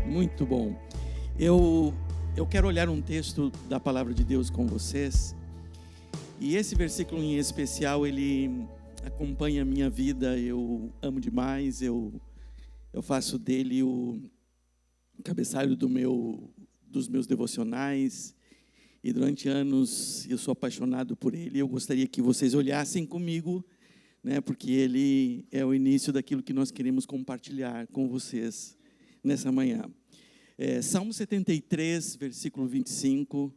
Muito bom. Eu quero olhar um texto da palavra de Deus com vocês. E esse versículo em especial, ele acompanha a minha vida. Eu amo demais. Eu faço dele o cabeçalho dos meus devocionais. E durante anos eu sou apaixonado por ele. Eu gostaria que vocês olhassem comigo, né, porque ele é o início daquilo que nós queremos compartilhar com vocês nessa manhã. Salmo 73, versículo 25.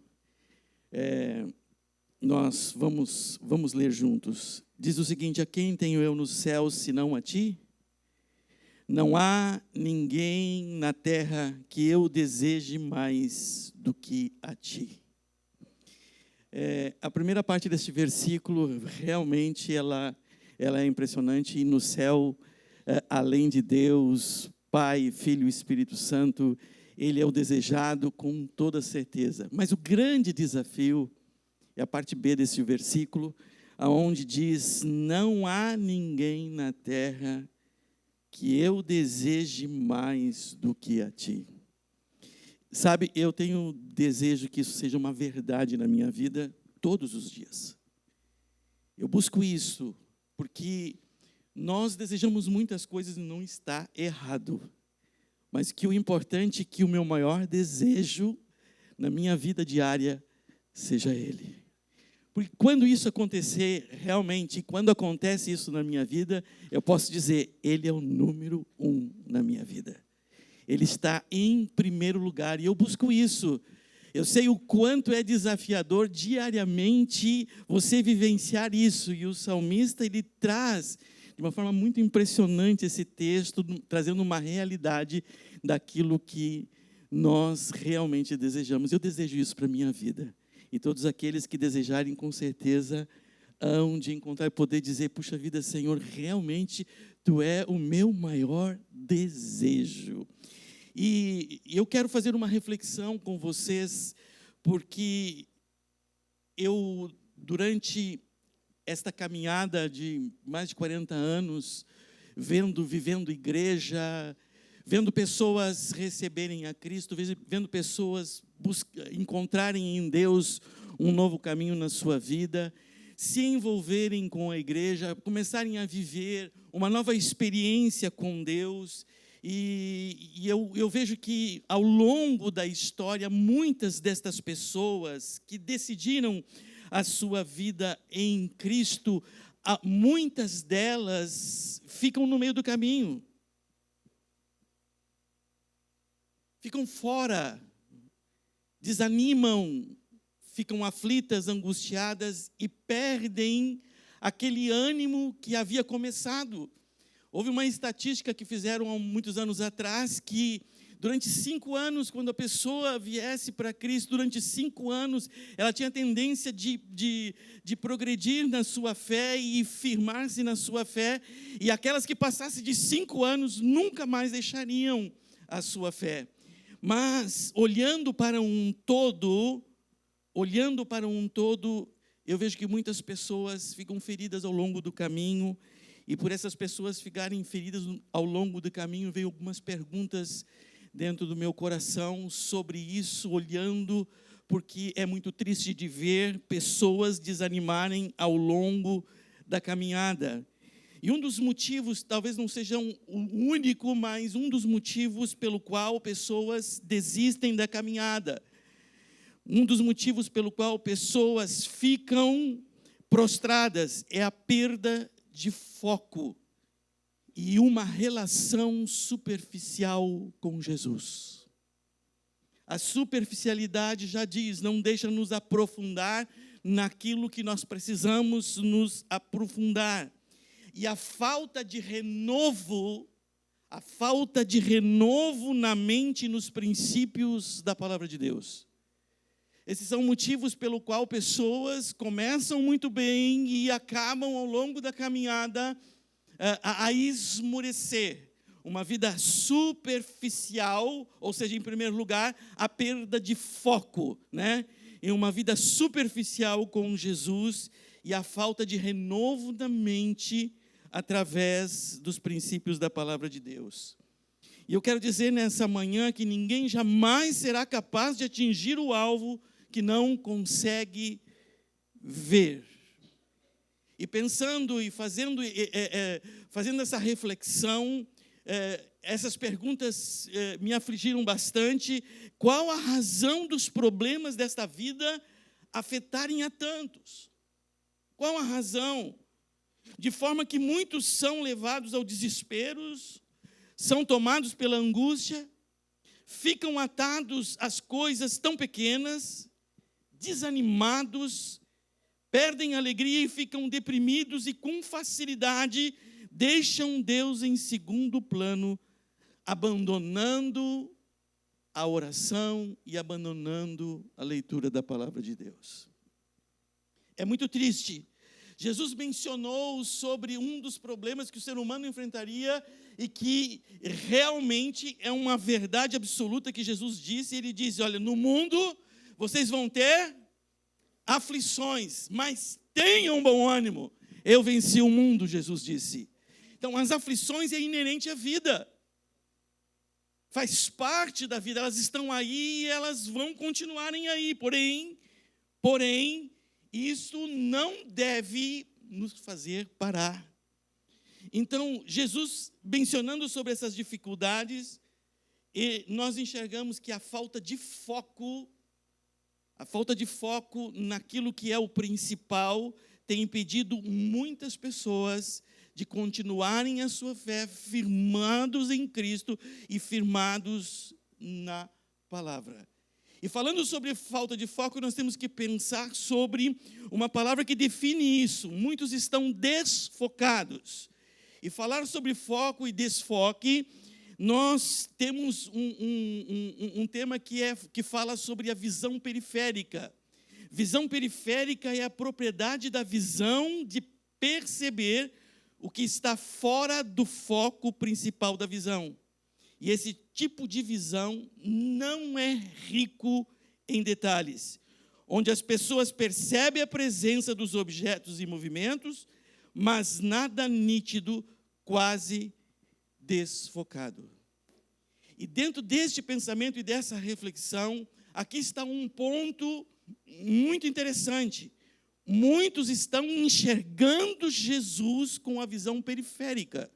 Nós vamos ler juntos. Diz o seguinte: a quem tenho eu nos céus, senão a ti? Não há ninguém na terra que eu deseje mais do que a ti. A primeira parte deste versículo, realmente, ela é impressionante. E no céu, além de Deus, Pai, Filho e Espírito Santo, Ele é o desejado com toda certeza. Mas o grande desafio é a parte B desse versículo, onde diz: não há ninguém na terra que eu deseje mais do que a ti. Sabe, eu tenho desejo que isso seja uma verdade na minha vida todos os dias. Eu busco isso porque nós desejamos muitas coisas e não está errado. Mas que o importante é que o meu maior desejo na minha vida diária seja Ele. Porque quando isso acontecer, realmente, quando acontece isso na minha vida, eu posso dizer: Ele é o número 1 na minha vida. Ele está em primeiro lugar e eu busco isso. Eu sei o quanto é desafiador diariamente você vivenciar isso. E o salmista, ele traz de uma forma muito impressionante esse texto, trazendo uma realidade daquilo que nós realmente desejamos. Eu desejo isso para a minha vida. E todos aqueles que desejarem, com certeza, hão de encontrar e poder dizer: puxa vida, Senhor, realmente Tu é o meu maior desejo. E eu quero fazer uma reflexão com vocês, porque eu, durante esta caminhada de mais de 40 anos, vivendo igreja, vendo pessoas receberem a Cristo, vendo pessoas encontrarem em Deus um novo caminho na sua vida, se envolverem com a igreja, começarem a viver uma nova experiência com Deus. E eu vejo que, ao longo da história, muitas destas pessoas que decidiram a sua vida em Cristo, muitas delas ficam no meio do caminho. Ficam fora, desanimam, ficam aflitas, angustiadas e perdem aquele ânimo que havia começado. Houve uma estatística que fizeram há muitos anos atrás, que durante 5 anos, quando a pessoa viesse para Cristo, durante 5 anos, ela tinha tendência de progredir na sua fé e firmar-se na sua fé, e aquelas que passassem de 5 anos nunca mais deixariam a sua fé. Mas, olhando para um todo, eu vejo que muitas pessoas ficam feridas ao longo do caminho. E por essas pessoas ficarem feridas ao longo do caminho, veio algumas perguntas dentro do meu coração sobre isso, olhando, porque é muito triste de ver pessoas desanimarem ao longo da caminhada. E um dos motivos, talvez não seja o único, mas um dos motivos pelo qual pessoas desistem da caminhada. Um dos motivos pelo qual pessoas ficam prostradas é a perda de foco e uma relação superficial com Jesus. A superficialidade, já diz, não deixa nos aprofundar naquilo que nós precisamos nos aprofundar. E a falta de renovo na mente e nos princípios da palavra de Deus. Esses são motivos pelo qual pessoas começam muito bem e acabam ao longo da caminhada a esmorecer. Uma vida superficial, ou seja, em primeiro lugar, a perda de foco, né? Em uma vida superficial com Jesus e a falta de renovo da mente através dos princípios da palavra de Deus. E eu quero dizer nessa manhã que ninguém jamais será capaz de atingir o alvo que não consegue ver. E pensando e fazendo essa reflexão, essas perguntas me afligiram bastante. Qual a razão dos problemas desta vida afetarem a tantos? Qual a razão? De forma que muitos são levados ao desespero, são tomados pela angústia, ficam atados às coisas tão pequenas, desanimados, perdem a alegria e ficam deprimidos e com facilidade deixam Deus em segundo plano, abandonando a oração e abandonando a leitura da palavra de Deus. É muito triste. Jesus mencionou sobre um dos problemas que o ser humano enfrentaria e que realmente é uma verdade absoluta que Jesus disse. Ele disse, olha, no mundo vocês vão ter aflições, mas tenham bom ânimo. Eu venci o mundo, Jesus disse. Então, as aflições é inerente à vida. Faz parte da vida, elas estão aí e elas vão continuarem aí. Porém, isso não deve nos fazer parar. Então, Jesus, mencionando sobre essas dificuldades, nós enxergamos que a falta de foco naquilo que é o principal, tem impedido muitas pessoas de continuarem a sua fé firmados em Cristo e firmados na palavra. E falando sobre falta de foco, nós temos que pensar sobre uma palavra que define isso. Muitos estão desfocados. E falar sobre foco e desfoque, nós temos um tema que fala sobre a visão periférica. Visão periférica é a propriedade da visão de perceber o que está fora do foco principal da visão. E esse tipo de visão não é rico em detalhes, onde as pessoas percebem a presença dos objetos e movimentos, mas nada nítido, quase desfocado. E dentro deste pensamento e dessa reflexão, aqui está um ponto muito interessante. Muitos estão enxergando Jesus com a visão periférica.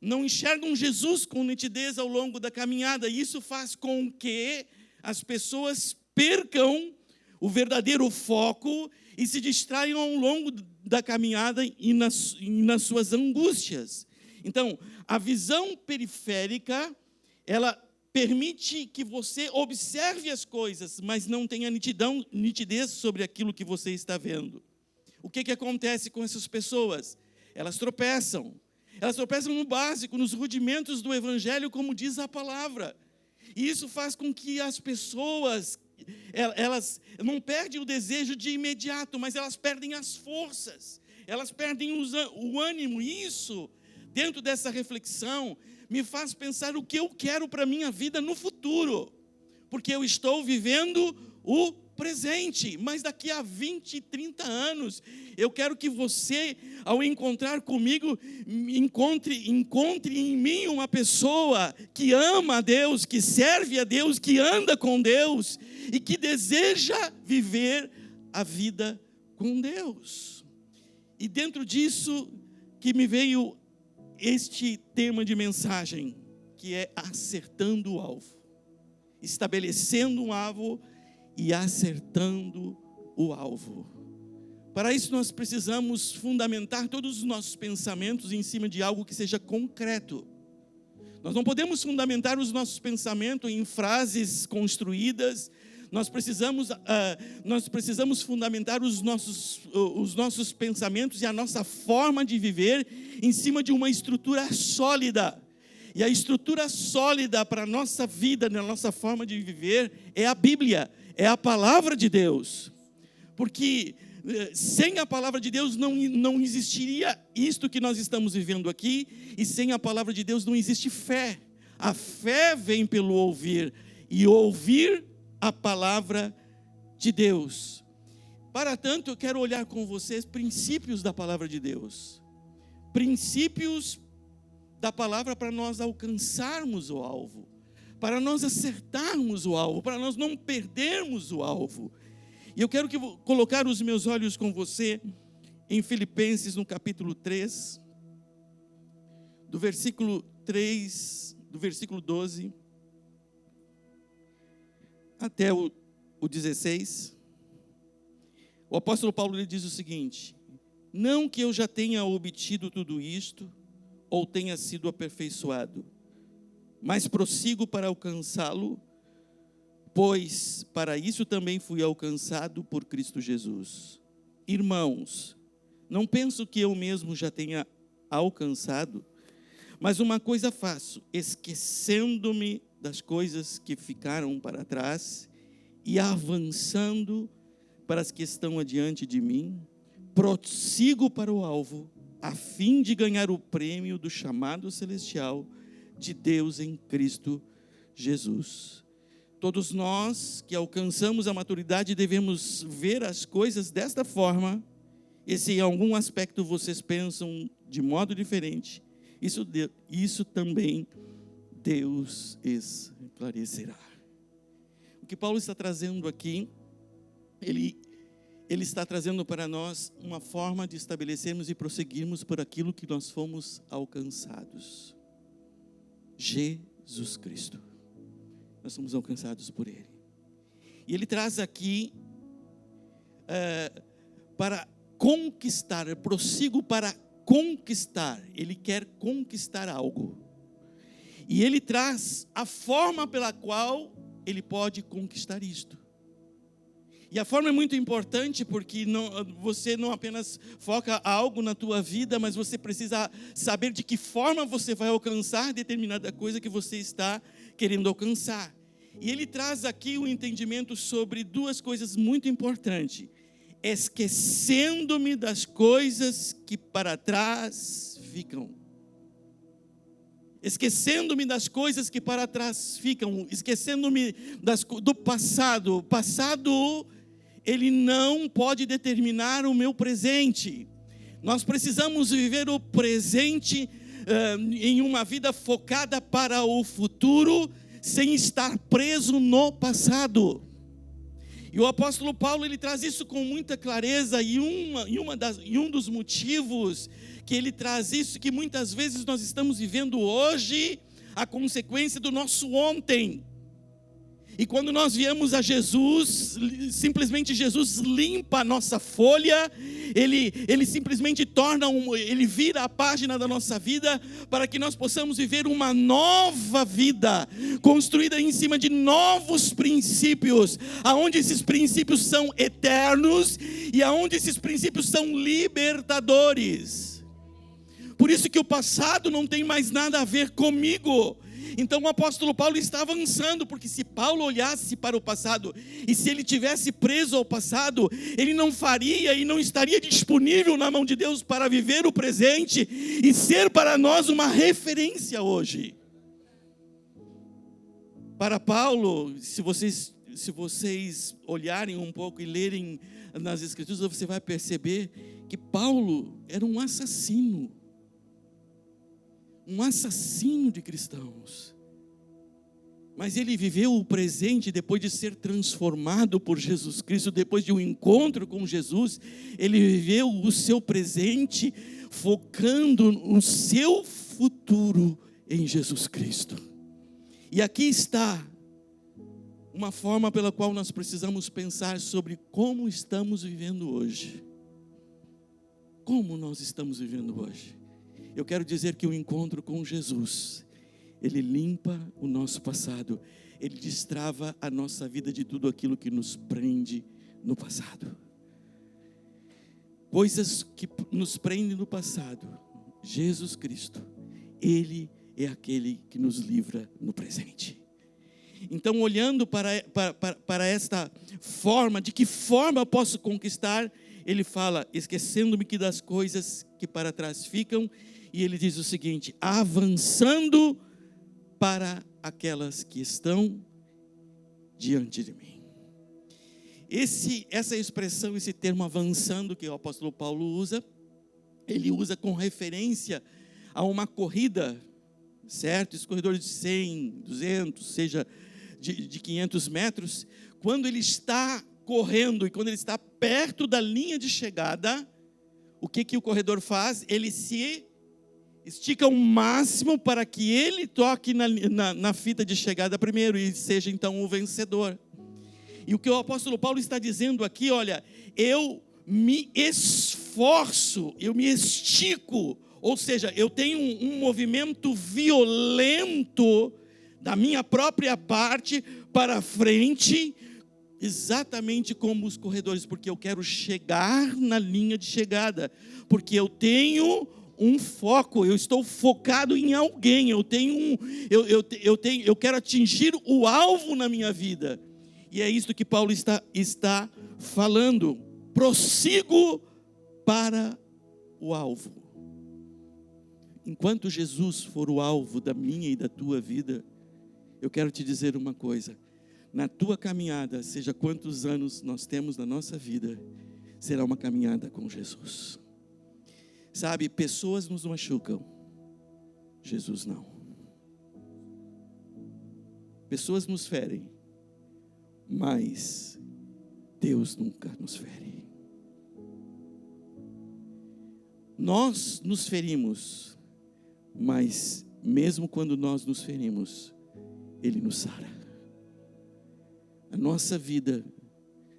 Não enxergam Jesus com nitidez ao longo da caminhada. E isso faz com que as pessoas percam o verdadeiro foco e se distraiam ao longo da caminhada e nas suas angústias. Então, a visão periférica, ela permite que você observe as coisas, mas não tenha nitidez sobre aquilo que você está vendo. O que acontece com essas pessoas? Elas tropeçam no básico, nos rudimentos do Evangelho, como diz a palavra. E isso faz com que as pessoas, elas não perdem o desejo de imediato, mas elas perdem as forças, elas perdem o ânimo. E isso, dentro dessa reflexão, me faz pensar o que eu quero para a minha vida no futuro. Porque eu estou vivendo o presente, mas daqui a 20, 30 anos, eu quero que você, ao encontrar comigo, encontre em mim uma pessoa que ama a Deus, que serve a Deus, que anda com Deus e que deseja viver a vida com Deus. E dentro disso que me veio este tema de mensagem, que é acertando o alvo, estabelecendo um alvo e acertando o alvo. Para isso nós precisamos fundamentar todos os nossos pensamentos em cima de algo que seja concreto. Nós não podemos fundamentar os nossos pensamentos em frases construídas. Nós precisamos fundamentar os nossos pensamentos e a nossa forma de viver em cima de uma estrutura sólida. E a estrutura sólida para a nossa vida, na nossa forma de viver, é a Bíblia, é a palavra de Deus. Porque sem a palavra de Deus não existiria isto que nós estamos vivendo aqui, e sem a palavra de Deus não existe fé. A fé vem pelo ouvir, e ouvir a palavra de Deus. Para tanto, eu quero olhar com vocês princípios da palavra de Deus. Princípios da palavra para nós alcançarmos o alvo, para nós acertarmos o alvo, para nós não perdermos o alvo. E eu quero colocar os meus olhos com você em Filipenses, no capítulo 3, do versículo 12 até o 16. O apóstolo Paulo lhe diz o seguinte: não que eu já tenha obtido tudo isto, ou tenha sido aperfeiçoado, mas prossigo para alcançá-lo, pois para isso também fui alcançado por Cristo Jesus. Irmãos, não penso que eu mesmo já tenha alcançado, mas uma coisa faço, esquecendo-me das coisas que ficaram para trás e avançando para as que estão adiante de mim, prossigo para o alvo, a fim de ganhar o prêmio do chamado celestial de Deus em Cristo Jesus. Todos nós que alcançamos a maturidade devemos ver as coisas desta forma, e se em algum aspecto vocês pensam de modo diferente, isso também Deus esclarecerá. O que Paulo está trazendo aqui, ele está trazendo para nós uma forma de estabelecermos e prosseguirmos por aquilo que nós fomos alcançados. Jesus Cristo. Nós somos alcançados por Ele. E Ele traz aqui para conquistar, eu prossigo para conquistar. Ele quer conquistar algo. E Ele traz a forma pela qual Ele pode conquistar isto. E a forma é muito importante porque você não apenas foca algo na tua vida, mas você precisa saber de que forma você vai alcançar determinada coisa que você está querendo alcançar. E ele traz aqui o entendimento sobre duas coisas muito importantes. Esquecendo-me das coisas que para trás ficam. Esquecendo-me das coisas que para trás ficam. Esquecendo-me do passado. O passado, ele não pode determinar o meu presente. Nós precisamos viver o presente em uma vida focada para o futuro, sem estar preso no passado. E o apóstolo Paulo, ele traz isso com muita clareza, e um dos motivos que ele traz isso, que muitas vezes nós estamos vivendo hoje, a consequência do nosso ontem. E quando nós viemos a Jesus, simplesmente Jesus limpa a nossa folha, Ele simplesmente Ele vira a página da nossa vida, para que nós possamos viver uma nova vida, construída em cima de novos princípios, aonde esses princípios são eternos, e aonde esses princípios são libertadores. Por isso que o passado não tem mais nada a ver comigo. Então o apóstolo Paulo está avançando, porque se Paulo olhasse para o passado, e se ele tivesse preso ao passado, ele não faria e não estaria disponível na mão de Deus para viver o presente e ser para nós uma referência hoje. Para Paulo, se vocês olharem um pouco e lerem nas Escrituras, você vai perceber que Paulo era um assassino de cristãos. Mas ele viveu o presente depois de ser transformado por Jesus Cristo, depois de um encontro com Jesus, ele viveu o seu presente focando no seu futuro em Jesus Cristo. E aqui está uma forma pela qual nós precisamos pensar sobre como estamos vivendo hoje. Como nós estamos vivendo hoje? Eu quero dizer que o encontro com Jesus, ele limpa o nosso passado, ele destrava a nossa vida de tudo aquilo que nos prende no passado. Coisas que nos prendem no passado, Jesus Cristo, Ele é aquele que nos livra no presente. Então, olhando para esta forma, de que forma eu posso conquistar, ele fala, esquecendo-me que das coisas que para trás ficam, e ele diz o seguinte, avançando para aquelas que estão diante de mim. Essa expressão, esse termo avançando que o apóstolo Paulo usa, ele usa com referência a uma corrida certo? Esse corredor de 100, 200, seja de 500 metros, quando ele está correndo e quando ele está perto da linha de chegada, o que o corredor faz? Ele se estica ao máximo para que ele toque na fita de chegada primeiro e seja então o vencedor. E o que o apóstolo Paulo está dizendo aqui, olha, eu me esforço, eu me estico, ou seja, eu tenho um movimento violento da minha própria parte para frente, exatamente como os corredores, porque eu quero chegar na linha de chegada, porque eu tenho um foco, eu estou focado em alguém, eu quero atingir o alvo na minha vida. E é isso que Paulo está falando. Prossigo para o alvo. Enquanto Jesus for o alvo da minha e da tua vida, eu quero te dizer uma coisa: na tua caminhada, seja quantos anos nós temos na nossa vida, será uma caminhada com Jesus. Sabe, pessoas nos machucam, Jesus não. Pessoas nos ferem, mas Deus nunca nos fere. Nós nos ferimos, mas mesmo quando nós nos ferimos, Ele nos sara. A nossa vida,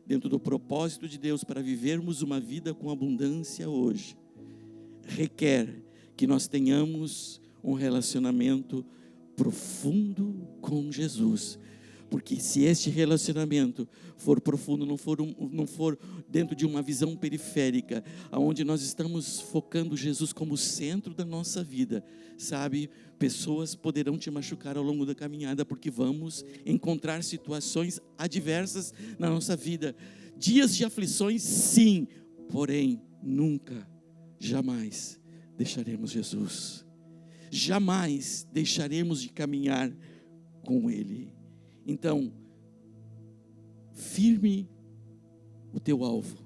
dentro do propósito de Deus para vivermos uma vida com abundância hoje, requer que nós tenhamos um relacionamento profundo com Jesus. Porque se este relacionamento for profundo, não for dentro de uma visão periférica, onde nós estamos focando Jesus como centro da nossa vida, sabe, pessoas poderão te machucar ao longo da caminhada, porque vamos encontrar situações adversas na nossa vida, dias de aflições, sim, porém, nunca, jamais deixaremos Jesus, jamais deixaremos de caminhar com Ele. Então, firme o teu alvo,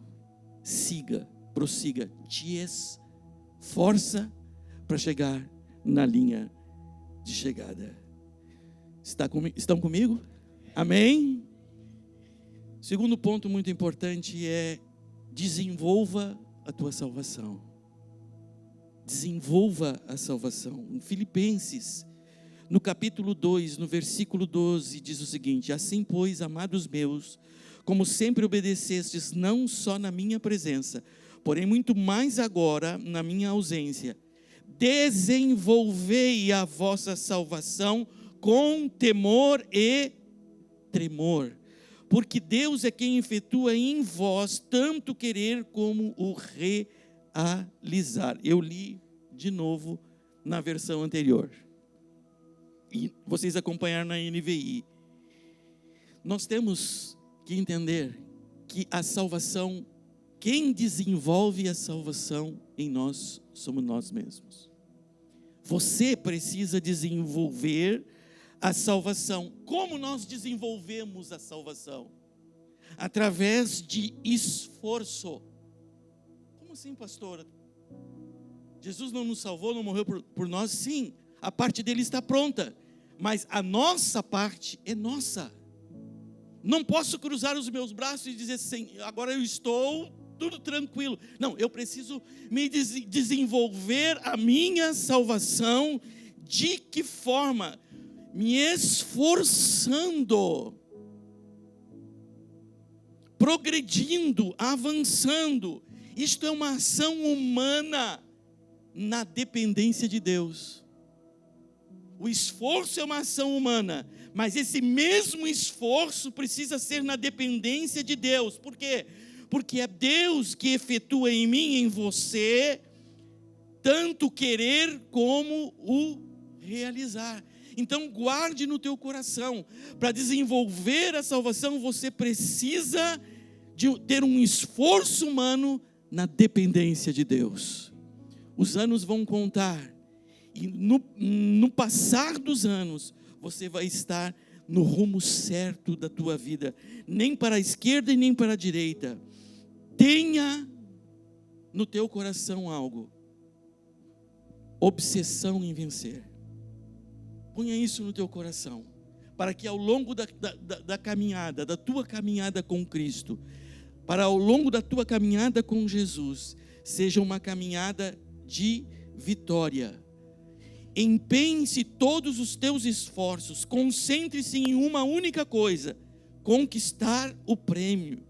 siga, prossiga, te esforça para chegar na linha de chegada. Estão comigo? Amém? Segundo ponto muito importante é: desenvolva a tua salvação. Desenvolva a salvação. Em Filipenses, no capítulo 2, no versículo 12, diz o seguinte: assim, pois, amados meus, como sempre obedecestes, não só na minha presença, porém muito mais agora na minha ausência, desenvolvei a vossa salvação com temor e tremor, porque Deus é quem efetua em vós tanto querer como o realizar. Eu li de novo na versão anterior, e vocês acompanharam na NVI. Nós temos que entender que a salvação, quem desenvolve a salvação em nós, somos nós mesmos. Você precisa desenvolver a salvação. Como nós desenvolvemos a salvação? Através de esforço. Como assim, pastora? Jesus não nos salvou, não morreu por nós? Sim, a parte dele está pronta, mas a nossa parte é nossa. Não posso cruzar os meus braços e dizer assim: agora eu estou tudo tranquilo. Não, eu preciso me desenvolver a minha salvação. De que forma? Me esforçando, progredindo, avançando. Isto é uma ação humana na dependência de Deus. O esforço é uma ação humana, mas esse mesmo esforço precisa ser na dependência de Deus. Por quê? Porque é Deus que efetua em mim e em você tanto querer como o realizar. Então guarde no teu coração: para desenvolver a salvação você precisa de ter um esforço humano na dependência de Deus. Os anos vão contar, e no passar dos anos você vai estar no rumo certo da tua vida, nem para a esquerda e nem para a direita. Tenha no teu coração algo: obsessão em vencer. Ponha isso no teu coração, para que ao longo da caminhada, da tua caminhada com Cristo, para ao longo da tua caminhada com Jesus, seja uma caminhada de vitória. Empenhe-se todos os teus esforços, concentre-se em uma única coisa: conquistar o prêmio.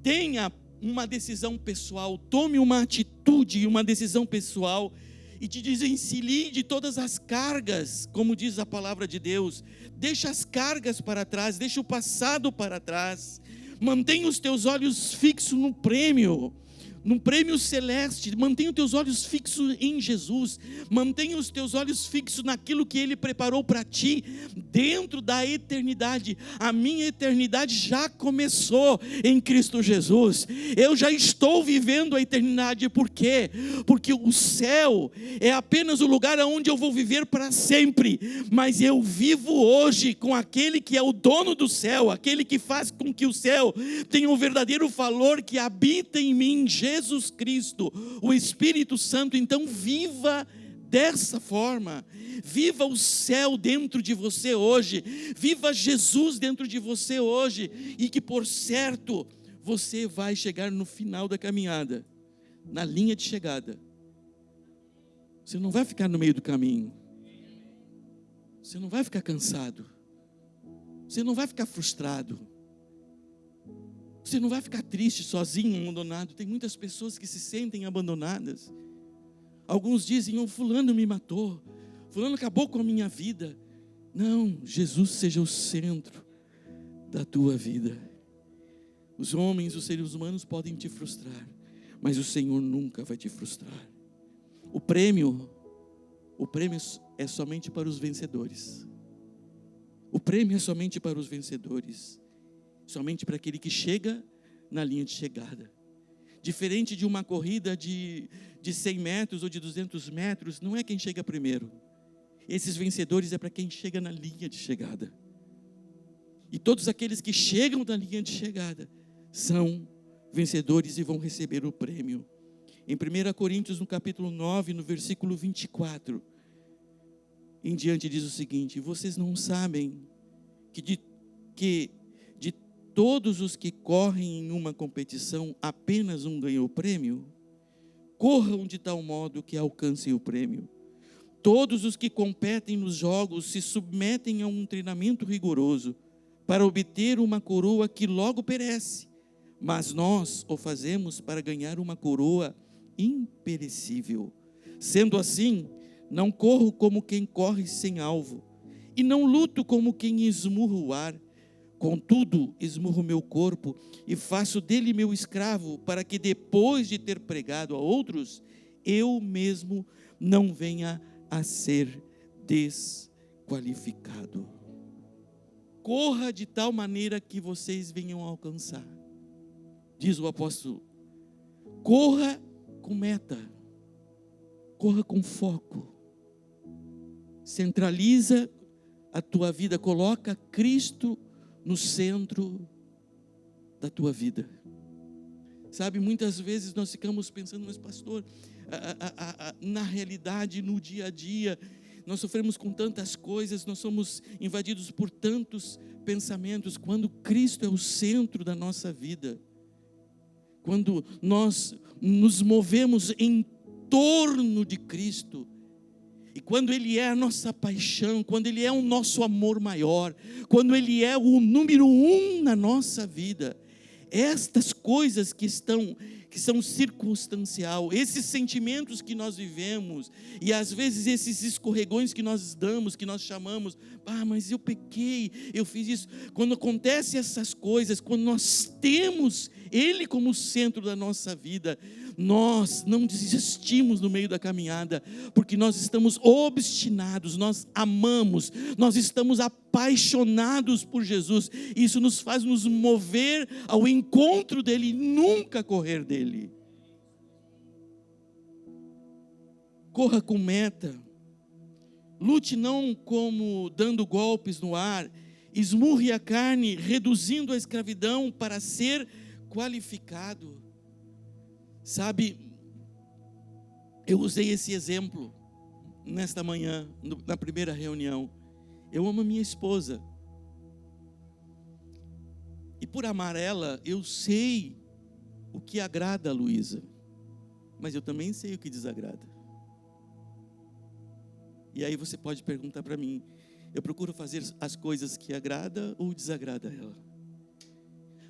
Tenha uma decisão pessoal, tome uma atitude e uma decisão pessoal, e te desensilie de todas as cargas, como diz a palavra de Deus. Deixa as cargas para trás, deixa o passado para trás, mantenha os teus olhos fixos no prêmio celeste. Mantenha os teus olhos fixos em Jesus, mantenha os teus olhos fixos naquilo que Ele preparou para ti, dentro da eternidade. A minha eternidade já começou em Cristo Jesus, eu já estou vivendo a eternidade. Por quê? Porque o céu é apenas o lugar onde eu vou viver para sempre, mas eu vivo hoje com aquele que é o dono do céu, aquele que faz com que o céu tenha um verdadeiro valor, que habita em mim, Jesus Cristo, o Espírito Santo. Então viva dessa forma, viva o céu dentro de você hoje, viva Jesus dentro de você hoje, e que por certo você vai chegar no final da caminhada, na linha de chegada. Você não vai ficar no meio do caminho, você não vai ficar cansado, você não vai ficar frustrado, você não vai ficar triste, sozinho, abandonado. Tem muitas pessoas que se sentem abandonadas. Alguns dizem: o fulano me matou, fulano acabou com a minha vida. Não, Jesus seja o centro da tua vida. Os homens, os seres humanos podem te frustrar, mas o Senhor nunca vai te frustrar. O prêmio é somente para os vencedores. O prêmio é somente para os vencedores. Somente para aquele que chega na linha de chegada. Diferente de uma corrida de 100 metros ou de 200 metros, não é quem chega primeiro. Esses vencedores é para quem chega na linha de chegada. E todos aqueles que chegam na linha de chegada são vencedores e vão receber o prêmio. Em 1 Coríntios, no capítulo 9, no versículo 24, em diante diz o seguinte: vocês não sabem que de todos os que correm em uma competição, apenas um ganha o prêmio? Corram de tal modo que alcancem o prêmio. Todos os que competem nos jogos se submetem a um treinamento rigoroso, para obter uma coroa que logo perece, mas nós o fazemos para ganhar uma coroa imperecível. Sendo assim, não corro como quem corre sem alvo, e não luto como quem esmurra o ar. Contudo, esmurro meu corpo e faço dele meu escravo, para que depois de ter pregado a outros, eu mesmo não venha a ser desqualificado. Corra de tal maneira que vocês venham a alcançar. Diz o apóstolo: corra com meta, corra com foco, centraliza a tua vida, coloca Cristo no centro da tua vida. Sabe, muitas vezes nós ficamos pensando: mas pastor, na realidade, no dia a dia, nós sofremos com tantas coisas, nós somos invadidos por tantos pensamentos. Quando Cristo é o centro da nossa vida, quando nós nos movemos em torno de Cristo, e quando Ele é a nossa paixão, quando Ele é o nosso amor maior, quando Ele é o número 1 na nossa vida, estas coisas que são circunstancial, esses sentimentos que nós vivemos, e às vezes esses escorregões que nós damos, que nós chamamos: mas eu pequei, eu fiz isso. Quando acontecem essas coisas, quando nós temos Ele como centro da nossa vida, nós não desistimos no meio da caminhada, porque nós estamos obstinados, nós amamos, nós estamos apaixonados por Jesus. Isso nos faz nos mover ao encontro dEle e nunca correr dEle. Corra com meta, lute não como dando golpes no ar, esmurre a carne, reduzindo a escravidão para ser qualificado. Sabe, eu usei esse exemplo nesta manhã, na primeira reunião, eu amo a minha esposa. E por amar ela, eu sei o que agrada a Luísa, mas eu também sei o que desagrada. E aí você pode perguntar para mim, eu procuro fazer as coisas que agrada ou desagrada a ela?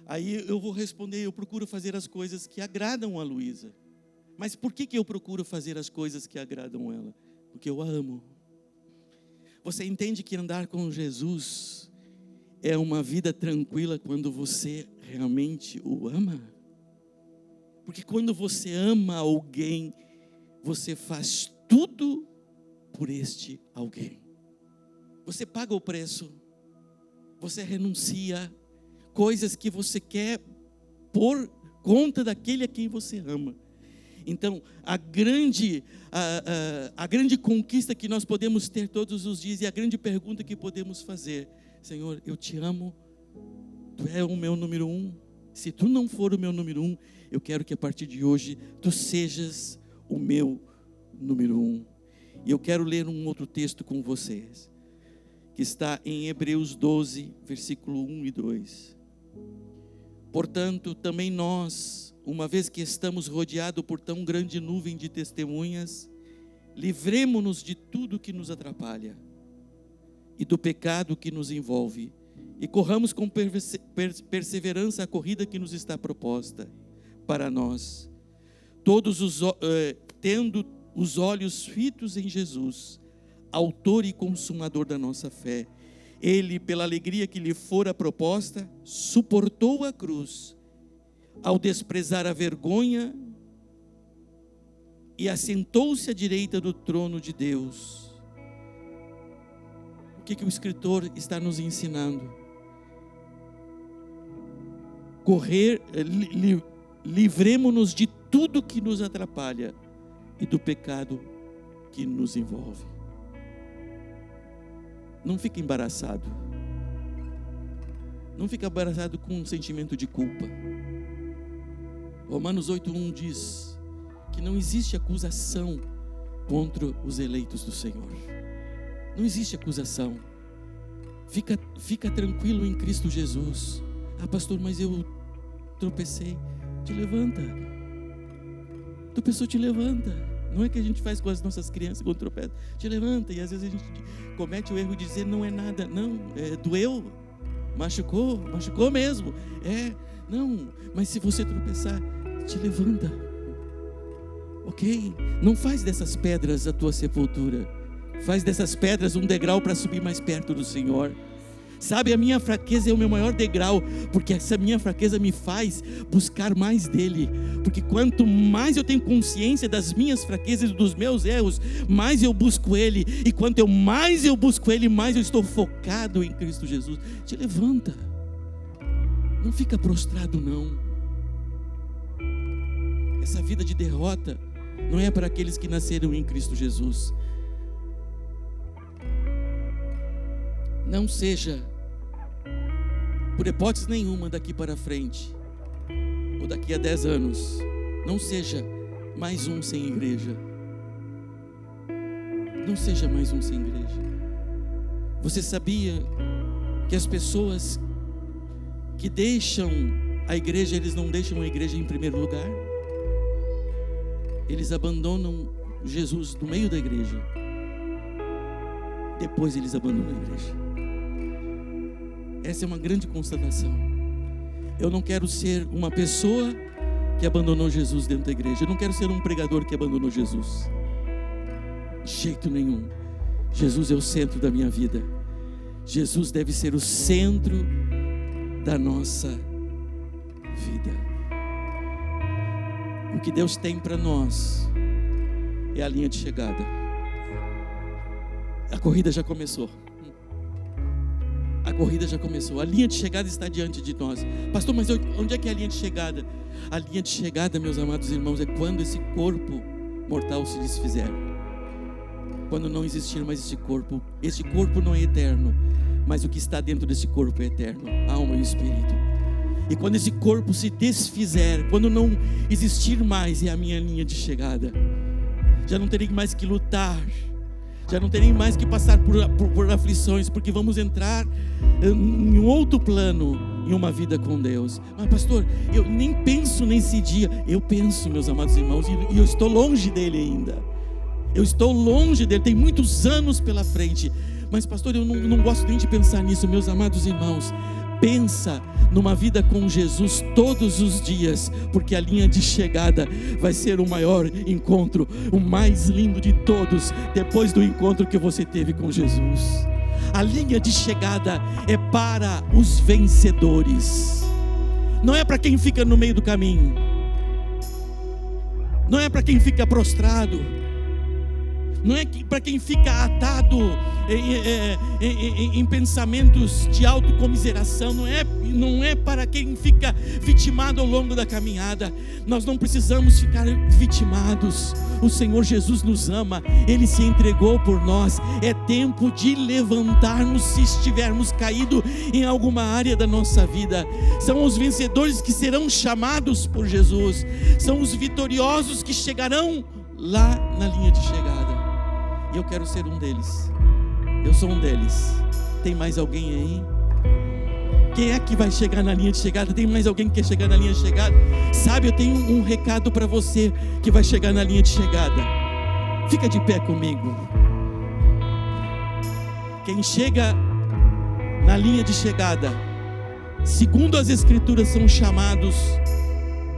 Aí eu vou responder, eu procuro fazer as coisas que agradam a Luísa. Mas por que eu procuro fazer as coisas que agradam ela? Porque eu a amo. Você entende que andar com Jesus é uma vida tranquila quando você realmente o ama? Porque quando você ama alguém, você faz tudo por este alguém. Você paga o preço, você renuncia coisas que você quer por conta daquele a quem você ama. Então, a grande conquista que nós podemos ter todos os dias, e a grande pergunta que podemos fazer: Senhor, eu te amo, Tu é o meu número 1. Se Tu não for o meu número 1, eu quero que a partir de hoje Tu sejas o meu número 1. E eu quero ler um outro texto com vocês, que está em Hebreus 12, versículo 1 e 2. Portanto, também nós, uma vez que estamos rodeados por tão grande nuvem de testemunhas, livremo-nos de tudo que nos atrapalha e do pecado que nos envolve, e corramos com perseverança a corrida que nos está proposta para nós, tendo os olhos fitos em Jesus, autor e consumador da nossa fé. Ele, pela alegria que lhe fora proposta, suportou a cruz, ao desprezar a vergonha, e assentou-se à direita do trono de Deus. O que o escritor está nos ensinando? Livremo-nos de tudo que nos atrapalha e do pecado que nos envolve. Não fique embaraçado. Não fique embaraçado com um sentimento de culpa. Romanos 8:1 diz que não existe acusação contra os eleitos do Senhor. Não existe acusação. Fica tranquilo em Cristo Jesus. Ah, pastor, mas eu tropecei. Te levanta. Tropeçou, te levanta. Não é que a gente faz com as nossas crianças quando tropeçam. Te levanta. E às vezes a gente comete o erro de dizer não é nada. Não, doeu. Machucou mesmo. Não, mas se você tropeçar, te levanta. Ok? Não faz dessas pedras a tua sepultura. Faz dessas pedras um degrau para subir mais perto do Senhor. Sabe, a minha fraqueza é o meu maior degrau, porque essa minha fraqueza me faz buscar mais dele. Porque quanto mais eu tenho consciência das minhas fraquezas e dos meus erros, mais eu busco ele. E quanto mais eu busco ele, mais eu estou focado em Cristo Jesus. Te levanta. Não fica prostrado, não. Essa vida de derrota não é para aqueles que nasceram em Cristo Jesus. Não seja, por hipótese nenhuma, daqui para frente, ou daqui a 10 anos, não seja mais um sem igreja. Não seja mais um sem igreja. Você sabia que as pessoas que deixam a igreja, eles não deixam a igreja em primeiro lugar? Eles abandonam Jesus no meio da igreja. Depois eles abandonam a igreja. Essa é uma grande constatação. Eu não quero ser uma pessoa que abandonou Jesus dentro da igreja. Eu não quero ser um pregador que abandonou Jesus. De jeito nenhum. Jesus é o centro da minha vida. Jesus deve ser o centro da nossa vida. O que Deus tem para nós é a linha de chegada. A corrida já começou. A corrida já começou. A linha de chegada está diante de nós. Pastor, mas onde é que é a linha de chegada? A linha de chegada, meus amados irmãos, é quando esse corpo mortal se desfizer. Quando não existir mais esse corpo. Esse corpo não é eterno, mas o que está dentro desse corpo é eterno. Alma e espírito. E quando esse corpo se desfizer, quando não existir mais, é a minha linha de chegada. Já não terei mais que lutar. já não terei mais que passar por aflições, porque vamos entrar em outro plano, em uma vida com Deus. Mas pastor, eu nem penso nesse dia. Eu penso, meus amados irmãos, e eu estou longe dele ainda. Eu estou longe dele, tem muitos anos pela frente. Mas pastor, eu não gosto nem de pensar nisso. Meus amados irmãos, pensa numa vida com Jesus todos os dias, porque a linha de chegada vai ser o maior encontro, o mais lindo de todos, depois do encontro que você teve com Jesus. A linha de chegada é para os vencedores, não é para quem fica no meio do caminho, não é para quem fica prostrado, não é para quem fica atado em pensamentos de autocomiseração, não é para quem fica vitimado ao longo da caminhada. Nós não precisamos ficar vitimados. O Senhor Jesus nos ama, Ele se entregou por nós. É tempo de levantarmos se estivermos caídos em alguma área da nossa vida. São os vencedores que serão chamados por Jesus, são os vitoriosos que chegarão lá na linha de chegada. E eu quero ser um deles. Eu sou um deles. Tem mais alguém aí? Quem é que vai chegar na linha de chegada? Tem mais alguém que quer chegar na linha de chegada? Sabe, eu tenho um recado para você que vai chegar na linha de chegada. Fica de pé comigo. Quem chega na linha de chegada, segundo as Escrituras, são chamados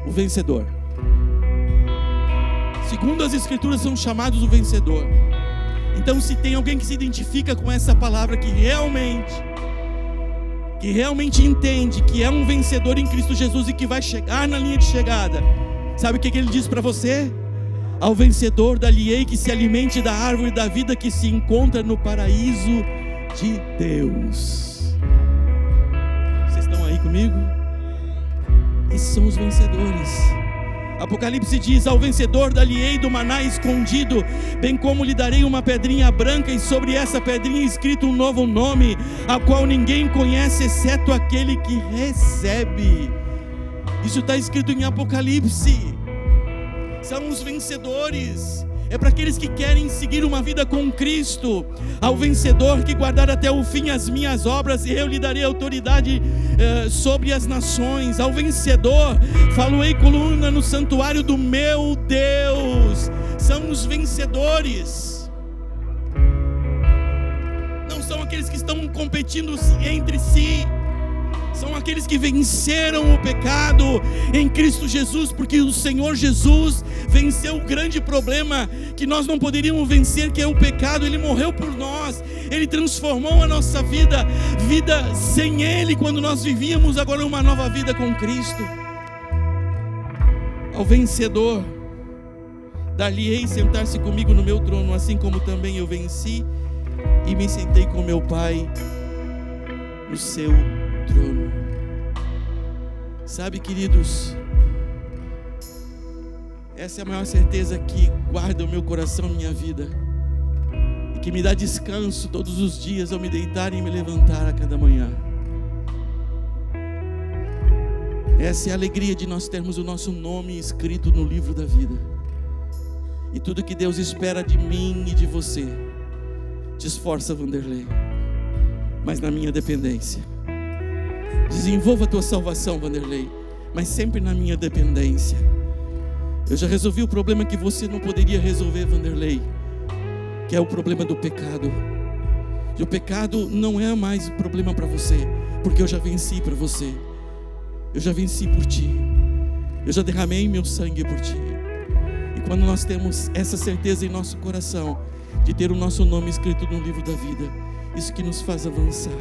o vencedor. Segundo as Escrituras, são chamados o vencedor. Então, se tem alguém que se identifica com essa palavra, que realmente entende que é um vencedor em Cristo Jesus e que vai chegar na linha de chegada, sabe o que ele diz para você? Ao vencedor dar-lhe-ei que se alimente da árvore da vida que se encontra no paraíso de Deus. Vocês estão aí comigo? Esses são os vencedores. Apocalipse diz: ao vencedor dar-lhe-ei do maná escondido, bem como lhe darei uma pedrinha branca, e sobre essa pedrinha escrito um novo nome, a qual ninguém conhece, exceto aquele que recebe. Isso está escrito em Apocalipse. São os vencedores. É para aqueles que querem seguir uma vida com Cristo. Ao vencedor que guardar até o fim as minhas obras, eu lhe darei autoridade sobre as nações. Ao vencedor falo-ei coluna no santuário do meu Deus. São os vencedores. Não são aqueles que estão competindo entre si. São aqueles que venceram o pecado em Cristo Jesus, porque o Senhor Jesus venceu o grande problema que nós não poderíamos vencer, que é o pecado. Ele morreu por nós, Ele transformou a nossa vida sem Ele, quando nós vivíamos, agora uma nova vida com Cristo. Ao vencedor dar-lhe-ei sentar-se comigo no meu trono, assim como também eu venci e me sentei com meu Pai no seu trono. Sabe, queridos, essa é a maior certeza que guarda o meu coração, minha vida, e que me dá descanso todos os dias ao me deitar e me levantar a cada manhã. Essa é a alegria de nós termos o nosso nome escrito no livro da vida. E tudo que Deus espera de mim e de você. Te esforça, Vanderlei, mas na minha dependência. Desenvolva a tua salvação, Vanderlei, mas sempre na minha dependência. Eu já resolvi o problema que você não poderia resolver, Vanderlei, que é o problema do pecado. E o pecado não é mais problema para você, porque eu já venci para você. Eu já venci por ti. Eu já derramei meu sangue por ti. E quando nós temos essa certeza em nosso coração de ter o nosso nome escrito no livro da vida, isso que nos faz avançar,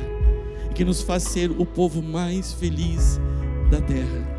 que nos faz ser o povo mais feliz da terra.